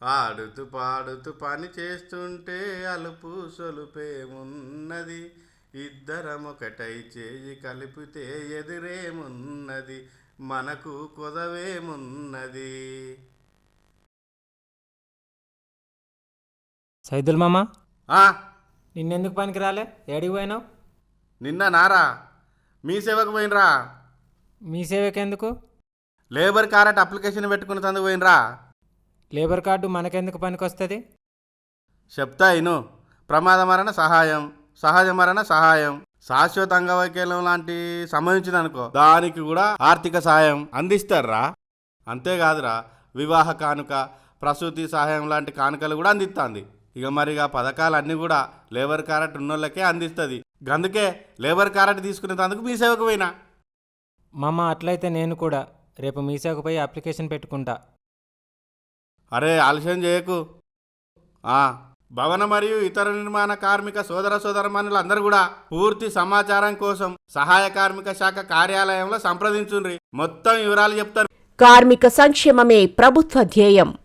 ఆడుతూ పాడుతూ పని చేస్తుంటే అలుపు సొలుపేమున్నది, ఇద్దరం ఒకటై చేయి కలిపితే ఎదురేమున్నది, మనకు కొదవేమున్నది. సైదుల్ మామ, ఆ, నిన్నెందుకు పనికి రాలే? ఏడికి పోయినావు? నిన్న నారా మీ సేవకు పోయినరా? మీ సేవకెందుకు? లేబర్ కారెట్ అప్లికేషన్ పెట్టుకుని తందుకు పోయినరా? లేబర్ కార్డు మనకెందుకు పనికొస్తుంది? చెప్తా ఇను. ప్రమాద మరణ సహాయం, సహజ మరణ సహాయం, శాశ్వత అంగవైకల్యం లాంటి సంబంధించిందనుకో దానికి కూడా ఆర్థిక సహాయం అందిస్తారా. అంతేకాదురా, వివాహ కానుక, ప్రసూతి సహాయం లాంటి కానుకలు కూడా అందిస్తుంది. ఇక మరిగా పథకాలన్నీ కూడా లేబర్ కారెట్ ఉన్నోళ్ళకే అందిస్తుంది. గందుకే లేబర్ కారెట్ తీసుకునేందుకు మీ సేవకు పోయినా. మామ, అట్లయితే నేను కూడా రేపు మీ సేవకు పోయి అప్లికేషన్ పెట్టుకుంటా. అరే ఆలస్యం చేయకు. భవన మరియు ఇతర నిర్మాణ కార్మిక సోదర సోదరమణులందరూ కూడా పూర్తి సమాచారం కోసం సహాయ కార్మిక శాఖ కార్యాలయంలో సంప్రదించుండ్రి. మొత్తం వివరాలు చెప్తారు. కార్మిక సంక్షేమమే ప్రభుత్వ ధ్యేయం.